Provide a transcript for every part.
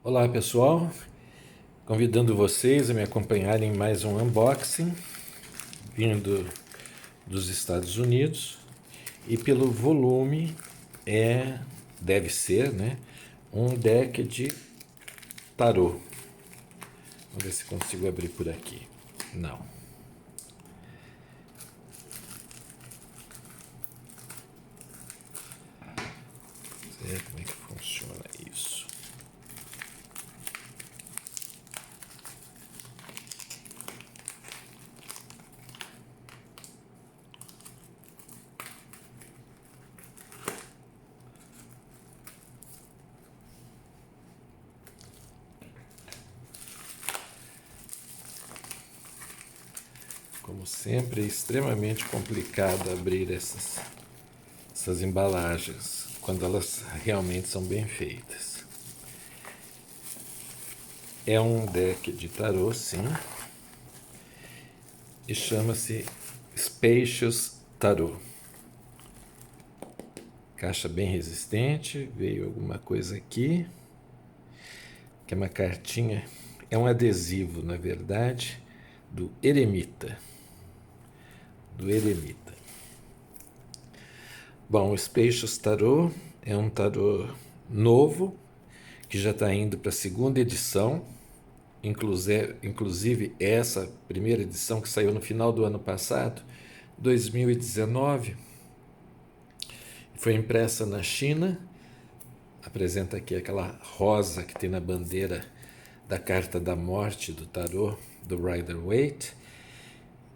Olá pessoal, convidando vocês a me acompanharem em mais um unboxing vindo dos Estados Unidos e pelo volume deve ser, né, um deck de tarô. Vamos ver se consigo abrir por aqui. Não. Vamos ver como é que funciona isso. Como sempre, é extremamente complicado abrir essas embalagens quando elas realmente são bem feitas. É um deck de tarô, sim, e chama-se Spacious Tarot. Caixa bem resistente, veio alguma coisa aqui, que é uma cartinha, é um adesivo, na verdade, do Eremita. Bom, o Spacious Tarot é um tarô novo, que já está indo para a segunda edição, inclusive essa primeira edição que saiu no final do ano passado, 2019, foi impressa na China. Apresenta aqui aquela rosa que tem na bandeira da carta da morte do tarô do Rider-Waite,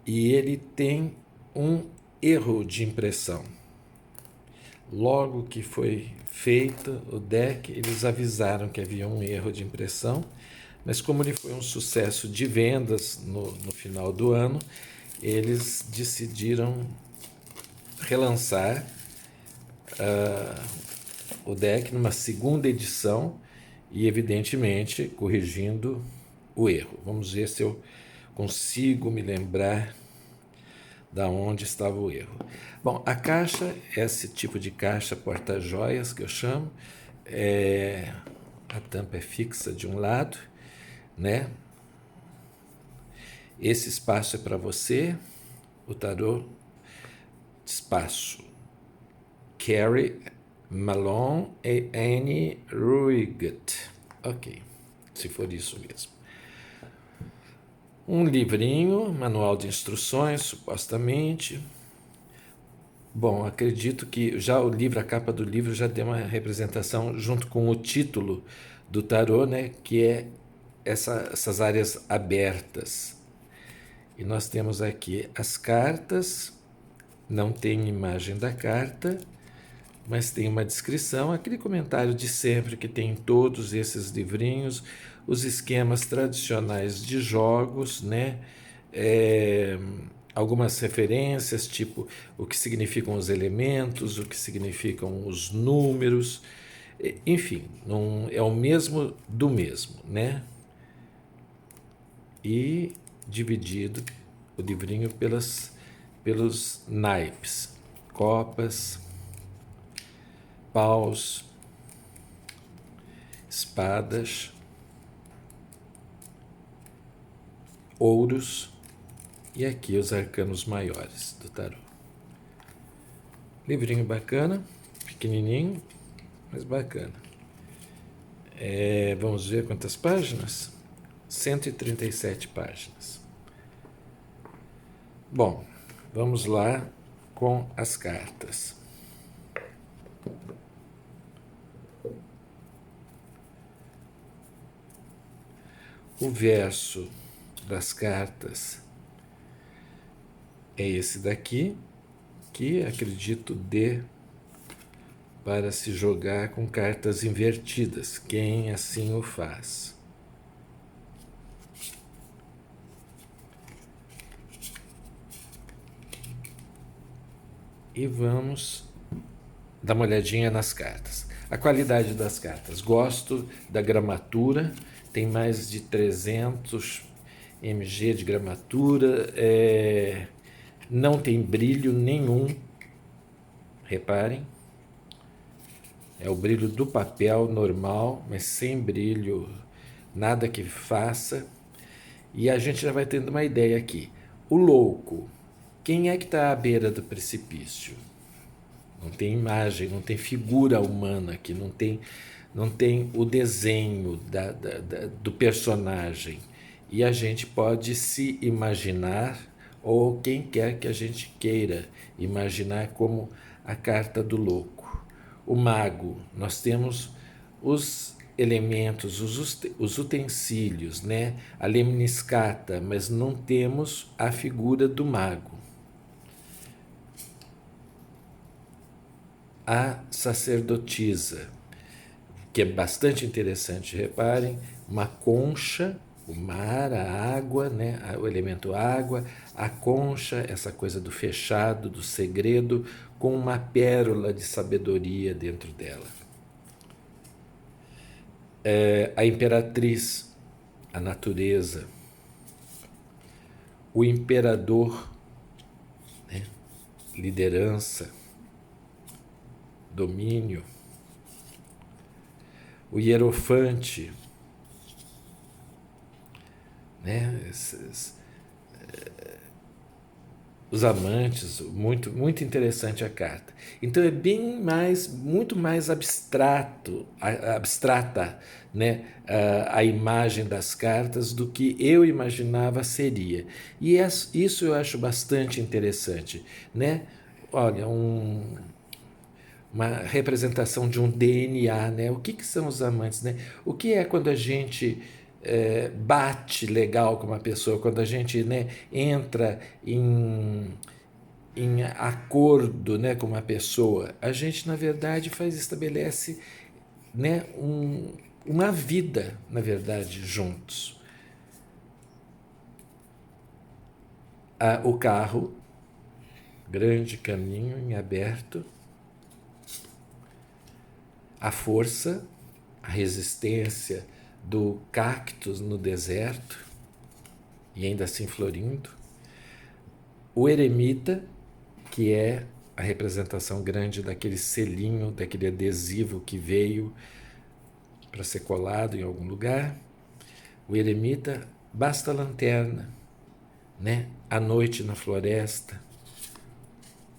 e ele tem um erro de impressão. Logo que foi feito o deck, eles avisaram que havia um erro de impressão, mas como ele foi um sucesso de vendas no final do ano, eles decidiram relançar o deck numa segunda edição e, evidentemente, corrigindo o erro. Vamos ver se eu consigo me lembrar da onde estava o erro. Bom, a caixa, esse tipo de caixa porta-joias que eu chamo, a tampa é fixa de um lado, né? Esse espaço é para você, o tarô espaço. Carrie Malone e Annie Ruigat. Ok, se for isso mesmo. Um livrinho, manual de instruções, supostamente. Bom, acredito que já o livro, a capa do livro já tem uma representação junto com o título do tarô, né, que é essas áreas abertas. E nós temos aqui as cartas, não tem imagem da carta, mas tem uma descrição, aquele comentário de sempre que tem em todos esses livrinhos, os esquemas tradicionais de jogos, né? Algumas referências, tipo o que significam os elementos, o que significam os números, enfim, não, é o mesmo do mesmo, né? E dividido o livrinho pelos naipes, copas, paus, espadas, ouros e aqui os arcanos maiores do tarô. Livrinho bacana, pequenininho, mas bacana. Vamos ver quantas páginas? 137 páginas. Bom, vamos lá com as cartas. O verso das cartas é esse daqui, que acredito dê para se jogar com cartas invertidas, quem assim o faz. E vamos dar uma olhadinha nas cartas. A qualidade das cartas. Gosto da gramatura, tem mais de 300 mg de gramatura, não tem brilho nenhum, reparem. É o brilho do papel normal, mas sem brilho, nada que faça. E a gente já vai tendo uma ideia aqui. O louco, quem é que está à beira do precipício? Não tem imagem, não tem figura humana aqui, não tem o desenho do personagem. E a gente pode se imaginar, ou quem quer que a gente queira imaginar, como a carta do louco. O mago, nós temos os elementos, os utensílios, né? A lemniscata, mas não temos a figura do mago. A sacerdotisa, que é bastante interessante, reparem, uma concha, o mar, a água, né? O elemento água, a concha, essa coisa do fechado, do segredo, com uma pérola de sabedoria dentro dela. A imperatriz, a natureza, o imperador, né? Liderança, domínio, o hierofante, né? Os amantes, muito interessante a carta. Então é muito mais abstrata, né, a imagem das cartas do que eu imaginava seria. E isso eu acho bastante interessante, né? Olha, uma representação de um DNA, né? O que são os amantes, né? O que é quando a gente bate legal com uma pessoa, quando a gente, né, entra em acordo, né, com uma pessoa, a gente na verdade estabelece, né, uma vida, na verdade, juntos. O carro, grande caminho em aberto, a força, a resistência do cactus no deserto, e ainda assim florindo. O eremita, que é a representação grande daquele selinho, daquele adesivo que veio para ser colado em algum lugar. O eremita, basta a lanterna, né? A noite na floresta,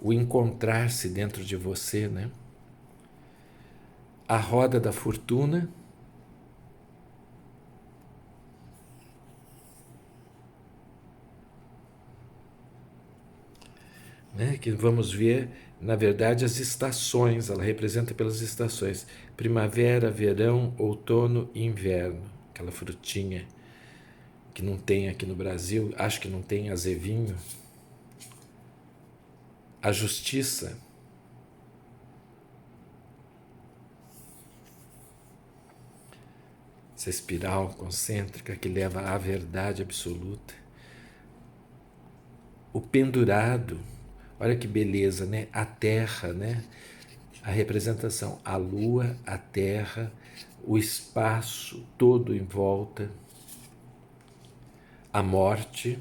o encontrar-se dentro de você, né? A roda da fortuna, né? Que vamos ver, na verdade, as estações, ela representa pelas estações: primavera, verão, outono e inverno. Aquela frutinha que não tem aqui no Brasil, acho que não tem, azevinho. A justiça, essa espiral concêntrica que leva à verdade absoluta. O pendurado, olha que beleza, né? A terra, né? A representação, a lua, a terra, o espaço todo em volta. A morte,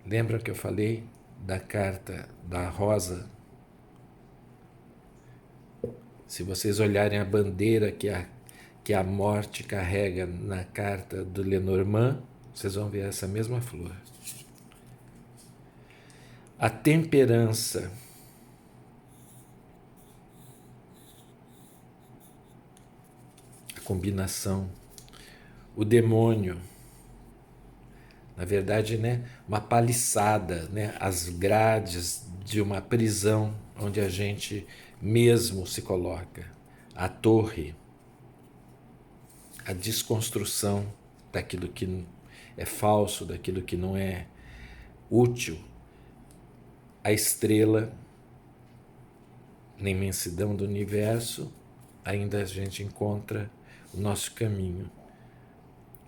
lembra que eu falei da carta da rosa? Se vocês olharem a bandeira que a morte carrega na carta do Lenormand, vocês vão ver essa mesma flor. A temperança, a combinação, o demônio, na verdade, né, uma paliçada, né, as grades de uma prisão onde a gente mesmo se coloca, a torre, a desconstrução daquilo que é falso, daquilo que não é útil, a estrela, na imensidão do universo, ainda a gente encontra o nosso caminho.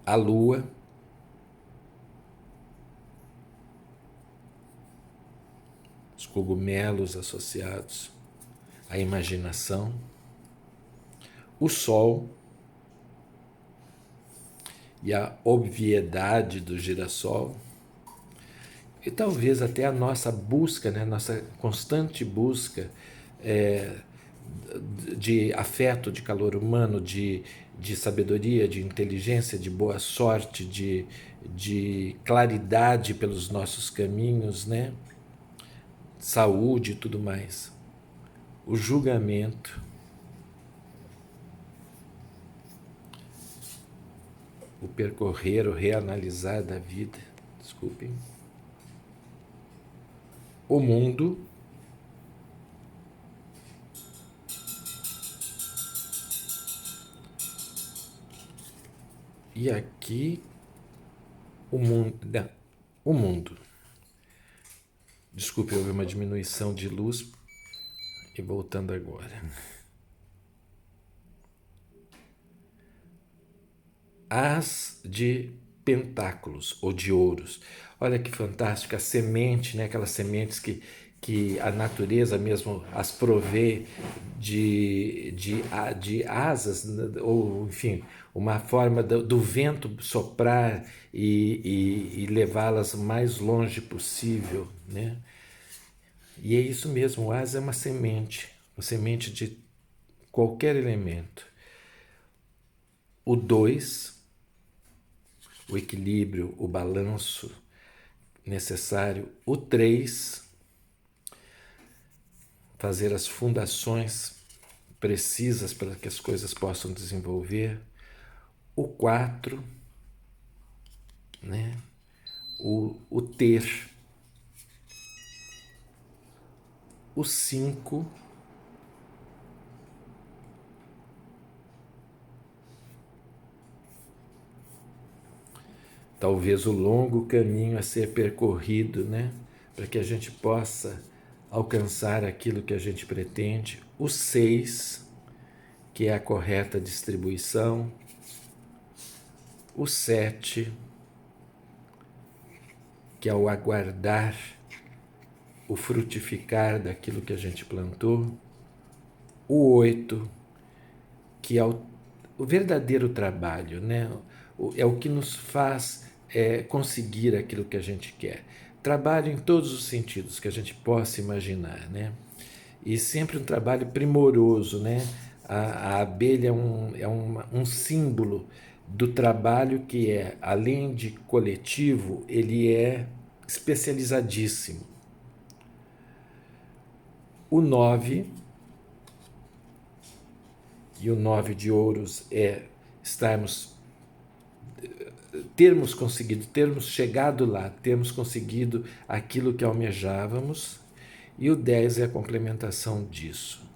A lua, os cogumelos associados à imaginação, o sol e a obviedade do girassol, e talvez até a nossa busca, né, nossa constante busca de afeto, de calor humano, de sabedoria, de inteligência, de boa sorte, de claridade pelos nossos caminhos, né? Saúde e tudo mais. O julgamento, o percorrer, o reanalisar da vida, desculpem. O mundo, e aqui o mundo, não, o mundo. Desculpe, houve uma diminuição de luz e voltando agora. As de pentáculos ou de ouros. Olha que fantástico, a semente, né? Aquelas sementes que a natureza mesmo as provê de asas, ou enfim, uma forma do vento soprar e levá-las mais longe possível, né? E é isso mesmo, o asa é uma semente de qualquer elemento. O 2, o equilíbrio, o balanço necessário. O 3, fazer as fundações precisas para que as coisas possam desenvolver. O 4, né? O ter. O 5, talvez o longo caminho a ser percorrido, né? Para que a gente possa alcançar aquilo que a gente pretende. O 6, que é a correta distribuição. O 7, que é o aguardar, o frutificar daquilo que a gente plantou. O 8, que é o verdadeiro trabalho, né? É o que nos faz conseguir aquilo que a gente quer. Trabalho em todos os sentidos que a gente possa imaginar, né? E sempre um trabalho primoroso, né? A abelha é um símbolo do trabalho que é, além de coletivo, ele é especializadíssimo. O 9, e o 9 de ouros é termos conseguido, termos chegado lá, termos conseguido aquilo que almejávamos, e o 10 é a complementação disso.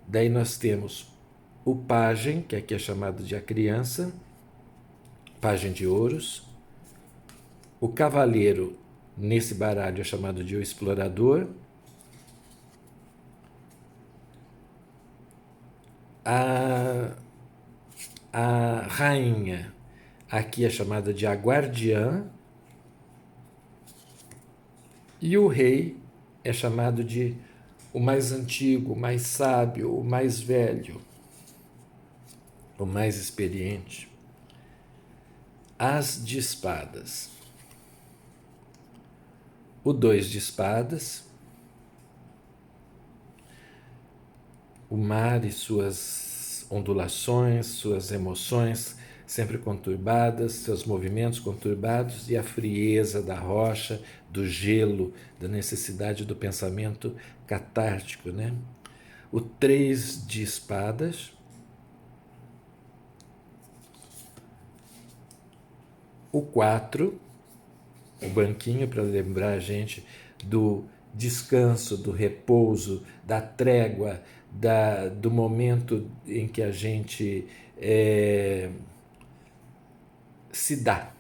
Daí nós temos o pajem, que aqui é chamado de a criança, pajem de ouros. O cavaleiro, nesse baralho, é chamado de o explorador. A rainha, aqui é chamada de a guardiã. E o rei é chamado de o mais antigo, o mais sábio, o mais velho, o mais experiente. As de espadas. O 2 de espadas. O mar e suas ondulações, suas emoções sempre conturbadas, seus movimentos conturbados, e a frieza da rocha, do gelo, da necessidade do pensamento catártico, né? O 3 de espadas. O 4, o banquinho para lembrar a gente do descanso, do repouso, da trégua, do momento em que a gente se dá,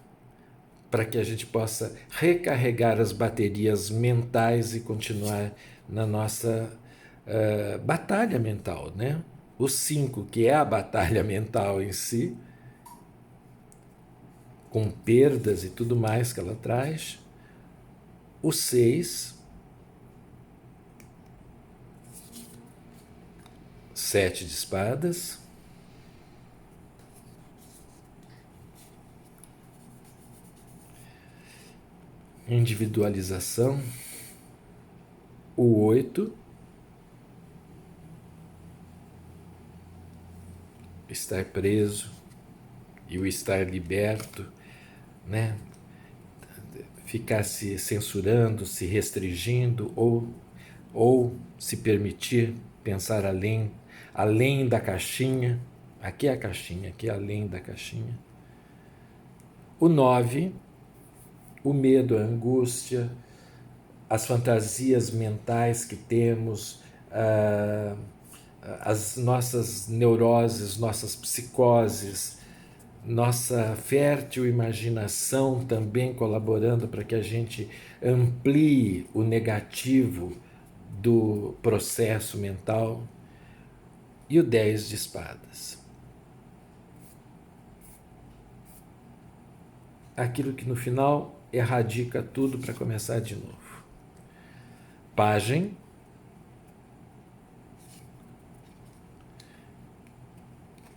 para que a gente possa recarregar as baterias mentais e continuar na nossa batalha mental, né? O 5, que é a batalha mental em si, com perdas e tudo mais que ela traz. O 6, 7 de espadas. Individualização. o 8, estar preso e o estar liberto, né? Ficar se censurando, se restringindo ou se permitir pensar além da caixinha. Aqui é a caixinha, aqui é além da caixinha. O 9, o medo, a angústia, as fantasias mentais que temos, as nossas neuroses, nossas psicoses, nossa fértil imaginação também colaborando para que a gente amplie o negativo do processo mental. E o 10 de espadas. Aquilo que no final erradica tudo para começar de novo. Pajem,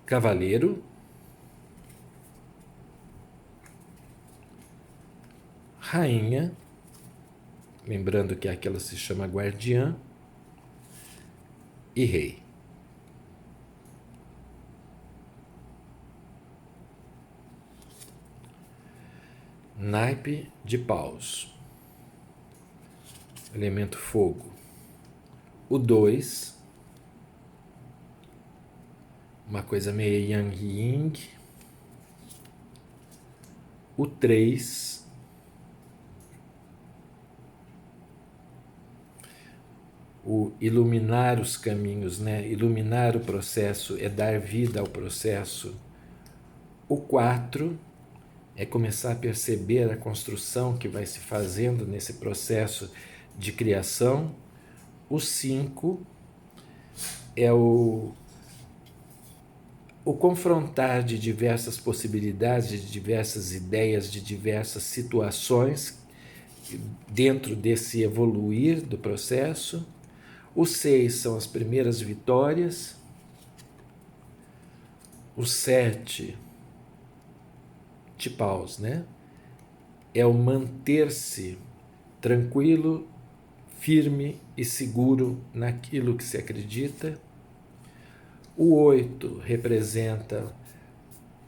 cavaleiro, rainha, lembrando que aquela se chama guardiã, e rei. Naipe de paus, elemento fogo. O 2, uma coisa meio yang e yin. O 3, o iluminar os caminhos, né? Iluminar o processo é dar vida ao processo. O 4 é começar a perceber a construção que vai se fazendo nesse processo de criação. O 5 é o confrontar de diversas possibilidades, de diversas ideias, de diversas situações dentro desse evoluir do processo. O 6 são as primeiras vitórias. O 7, de paus, né? É o manter-se tranquilo, firme e seguro naquilo que se acredita. O 8 representa,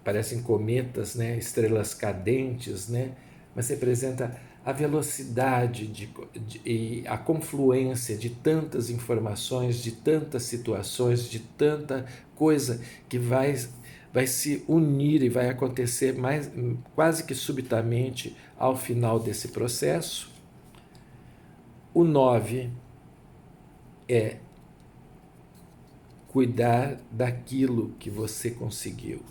parecem cometas, né? Estrelas cadentes, né? Mas representa a velocidade e a confluência de tantas informações, de tantas situações, de tanta coisa que vai se unir e vai acontecer quase que subitamente ao final desse processo. O 9 é cuidar daquilo que você conseguiu.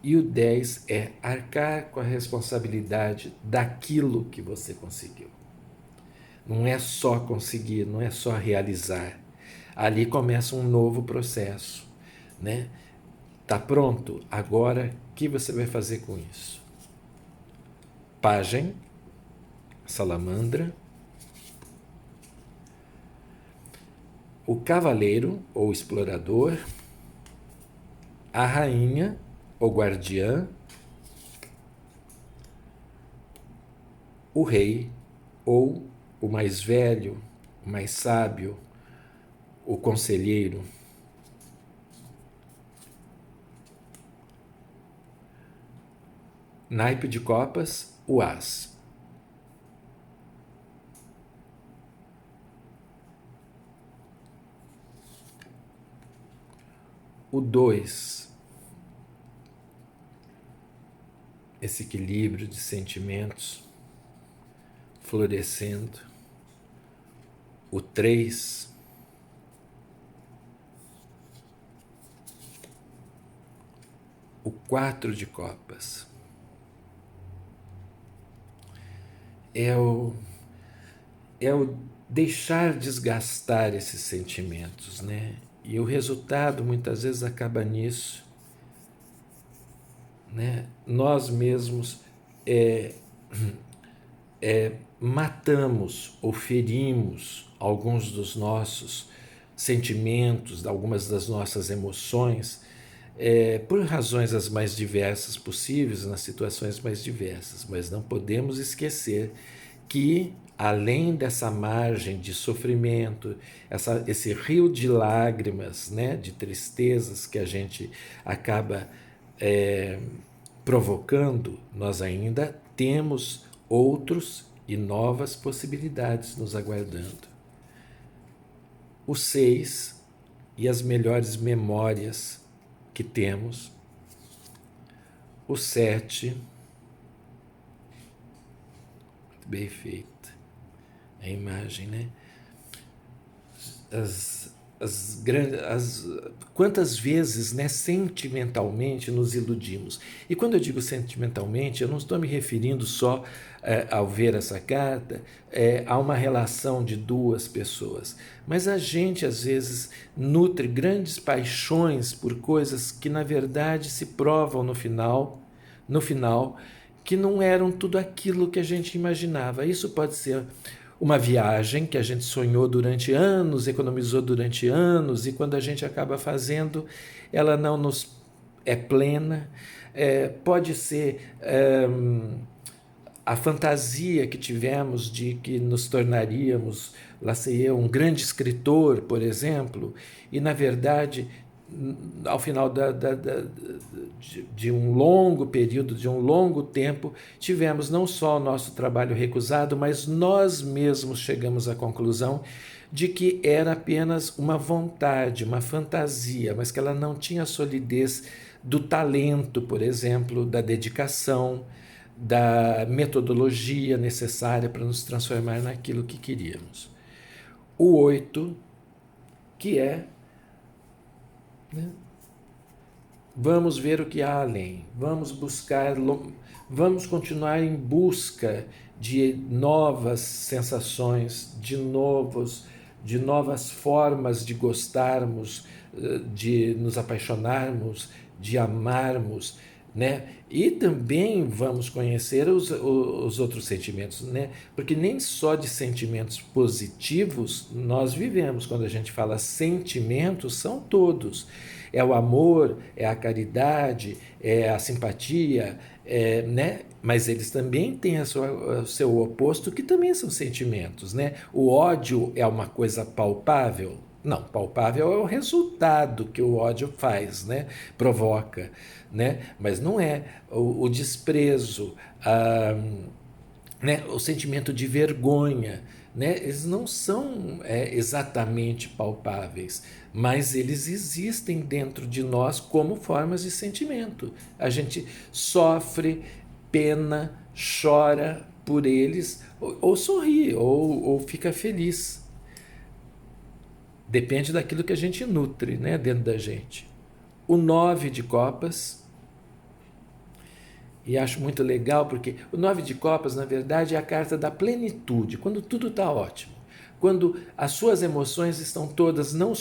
E o 10 é arcar com a responsabilidade daquilo que você conseguiu. Não é só conseguir, não é só realizar. Ali começa um novo processo, né? Tá pronto? Agora, o que você vai fazer com isso? Pajem, salamandra, o cavaleiro ou explorador, a rainha ou guardiã, o rei ou o mais velho, o mais sábio, o conselheiro. Naipe de copas, o as. O 2, esse equilíbrio de sentimentos florescendo. O 3, o 4 de copas. É o deixar desgastar esses sentimentos, né? E o resultado muitas vezes acaba nisso, né? Nós mesmos matamos ou ferimos alguns dos nossos sentimentos, algumas das nossas emoções, por razões as mais diversas possíveis, nas situações mais diversas, mas não podemos esquecer que além dessa margem de sofrimento, esse rio de lágrimas, né, de tristezas que a gente acaba provocando, nós ainda temos outros e novas possibilidades nos aguardando. O 6 e as melhores memórias que temos. O 7, bem feita a imagem, né? Quantas vezes, né, sentimentalmente nos iludimos. E quando eu digo sentimentalmente, eu não estou me referindo só ao ver essa carta a uma relação de duas pessoas, mas a gente às vezes nutre grandes paixões por coisas que na verdade se provam no final que não eram tudo aquilo que a gente imaginava. Isso pode ser uma viagem que a gente sonhou durante anos, economizou durante anos, e quando a gente acaba fazendo, ela não nos é plena. Pode ser a fantasia que tivemos de que nos tornaríamos, lá sei eu, um grande escritor, por exemplo, e na verdade, ao final de um longo período, de um longo tempo, tivemos não só o nosso trabalho recusado, mas nós mesmos chegamos à conclusão de que era apenas uma vontade, uma fantasia, mas que ela não tinha solidez do talento, por exemplo, da dedicação, da metodologia necessária para nos transformar naquilo que queríamos. O 8, que é, né, vamos ver o que há além, vamos buscar, vamos continuar em busca de novas sensações, de novas formas de gostarmos, de nos apaixonarmos, de amarmos, né? E também vamos conhecer os outros sentimentos, né? Porque nem só de sentimentos positivos nós vivemos. Quando a gente fala sentimentos, são todos. É o amor, é a caridade, é a simpatia, né? Mas eles também têm o seu oposto, que também são sentimentos, né? O ódio é uma coisa palpável? Não, palpável é o resultado que o ódio faz, né? Provoca, né? Mas não é o desprezo, né? O sentimento de vergonha, né? Eles não são exatamente palpáveis, mas eles existem dentro de nós como formas de sentimento. A gente sofre, pena, chora por eles, ou sorri, ou fica feliz. Depende daquilo que a gente nutre, né, dentro da gente. O 9 de copas, e acho muito legal porque o 9 de copas, na verdade, é a carta da plenitude, quando tudo está ótimo. Quando as suas emoções estão todas não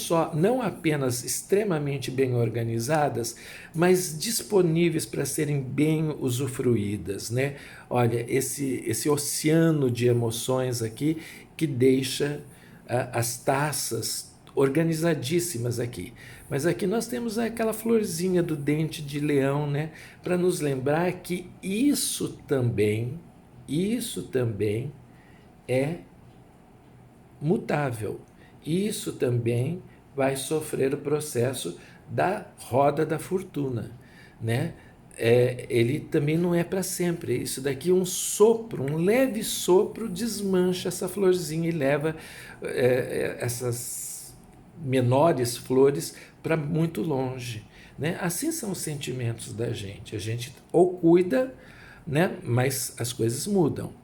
apenas extremamente bem organizadas, mas disponíveis para serem bem usufruídas, né? Olha, esse oceano de emoções aqui que deixa as taças organizadíssimas aqui. Mas aqui nós temos aquela florzinha do dente de leão, né? Para nos lembrar que isso também é mutável. Isso também vai sofrer o processo da roda da fortuna, né? Ele também não é para sempre. Isso daqui, um sopro, um leve sopro, desmancha essa florzinha e leva essas menores flores para muito longe, né? Assim são os sentimentos da gente. A gente ou cuida, né? Mas as coisas mudam.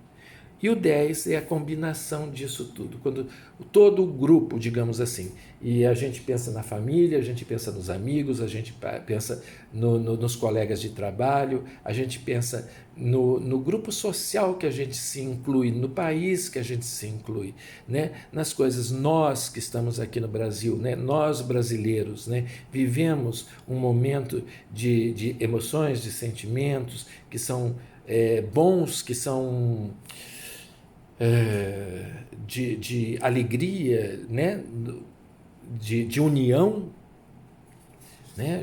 E o 10 é a combinação disso tudo. Quando todo o grupo, digamos assim, e a gente pensa na família, a gente pensa nos amigos, a gente pensa nos colegas de trabalho, a gente pensa no grupo social que a gente se inclui, no país que a gente se inclui, né? Nas coisas, nós que estamos aqui no Brasil, né? Nós brasileiros, né? Vivemos um momento de emoções, de sentimentos que são bons, que são de alegria, né? de união, né?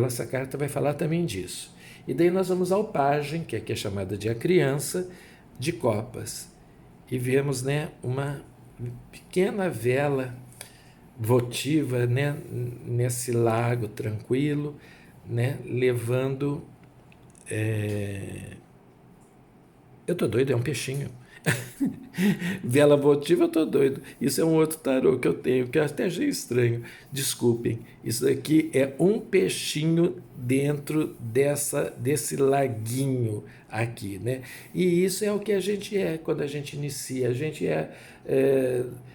Essa carta vai falar também disso. E daí nós vamos ao pajem, que aqui é chamada de a criança de copas. e vemos, né, uma pequena vela votiva, né, nesse lago tranquilo, né, levando. Eu tô doido, é um peixinho. Vela votiva, eu tô doido. Isso é um outro tarô que eu tenho, que eu até achei estranho. Desculpem. Isso aqui é um peixinho dentro desse laguinho aqui, né? E isso é o que a gente é quando a gente inicia. A gente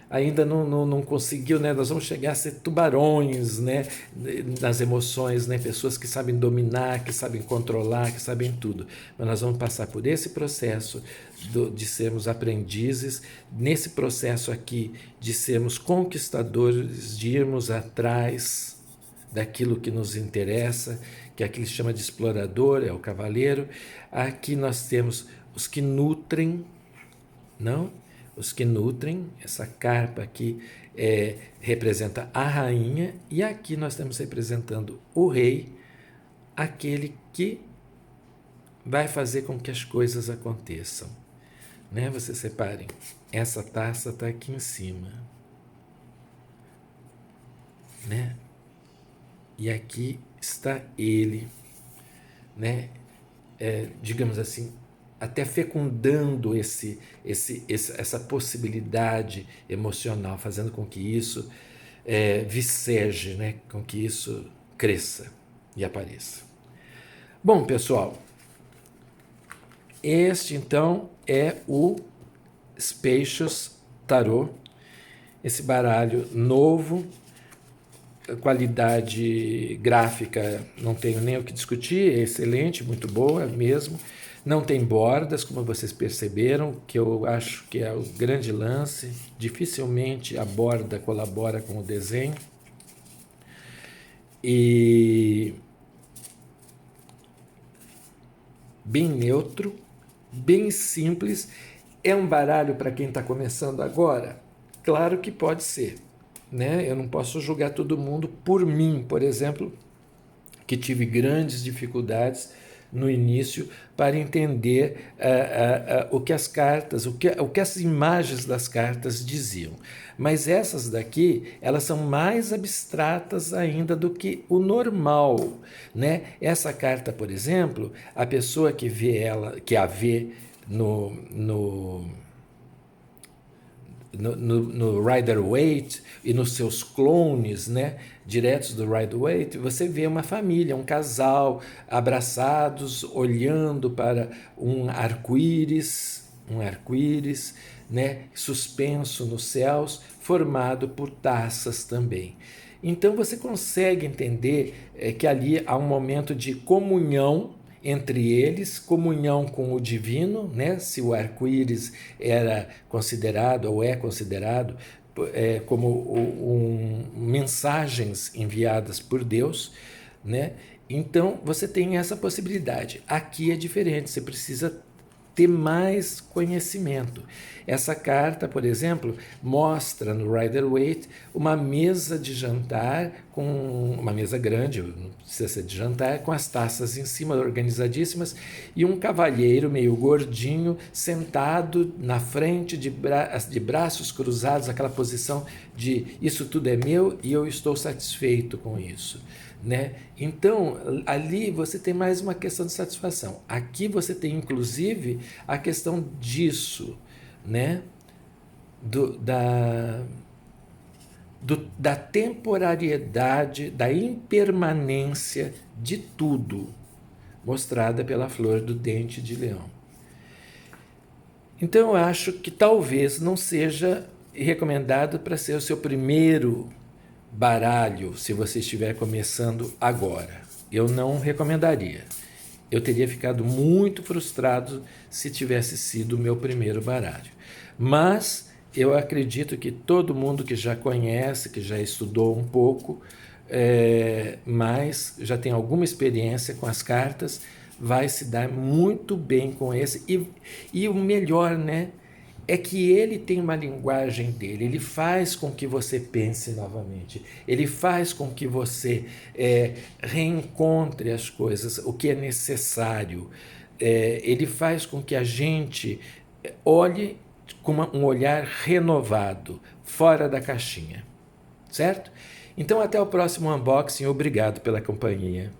ainda não conseguiu, né? Nós vamos chegar a ser tubarões, né? Nas emoções, né? Pessoas que sabem dominar, que sabem controlar, que sabem tudo. Mas nós vamos passar por esse processo de sermos aprendizes, nesse processo aqui de sermos conquistadores, de irmos atrás daquilo que nos interessa, que aqui se chama de explorador, é o cavaleiro. Aqui nós temos os que nutrem, não? Os que nutrem, essa carpa aqui representa a rainha, e aqui nós estamos representando o rei, aquele que vai fazer com que as coisas aconteçam. Né? Vocês separem, essa taça está aqui em cima. Né? E aqui está ele, né? Digamos assim, até fecundando essa possibilidade emocional, fazendo com que isso viceje, né? Com que isso cresça e apareça. Bom, pessoal, este então é o Spacious Tarot, esse baralho novo, qualidade gráfica não tenho nem o que discutir, é excelente, muito boa mesmo. Não tem bordas, como vocês perceberam, que eu acho que é o grande lance. Dificilmente a borda colabora com o desenho. E bem neutro, bem simples. É um baralho para quem está começando agora? Claro que pode ser, né? Eu não posso julgar todo mundo. Por mim, por exemplo, que tive grandes dificuldades no início para entender o que as cartas, o que as imagens das cartas diziam. Mas essas daqui, elas são mais abstratas ainda do que o normal, né? Essa carta, por exemplo, a pessoa que vê ela, que a vê no Rider-Waite e nos seus clones, né, diretos do Rider-Waite, você vê uma família, um casal abraçados, olhando para um arco-íris, né, suspenso nos céus, formado por taças também. Então você consegue entender que ali há um momento de comunhão entre eles, comunhão com o divino, né? Se o arco-íris era considerado ou é considerado como mensagens enviadas por Deus, né? Então você tem essa possibilidade. Aqui é diferente, você precisa ter mais conhecimento. Essa carta, por exemplo, mostra no Rider-Waite uma mesa de jantar, com uma mesa grande, não precisa ser de jantar, com as taças em cima organizadíssimas, e um cavalheiro meio gordinho sentado na frente de braços cruzados, aquela posição de isso tudo é meu e eu estou satisfeito com isso. Né? Então, ali você tem mais uma questão de satisfação. Aqui você tem, inclusive, a questão disso, né? Da temporariedade, da impermanência de tudo, mostrada pela flor do dente de leão. Então, eu acho que talvez não seja recomendado para ser o seu primeiro baralho, se você estiver começando agora. Eu não recomendaria. Eu teria ficado muito frustrado se tivesse sido o meu primeiro baralho. Mas eu acredito que todo mundo que já conhece, que já estudou um pouco, mas já tem alguma experiência com as cartas, vai se dar muito bem com esse. E o melhor, né? É que ele tem uma linguagem dele, ele faz com que você pense novamente, ele faz com que você reencontre as coisas, o que é necessário, ele faz com que a gente olhe com um olhar renovado, fora da caixinha, certo? Então até o próximo unboxing, obrigado pela companhia.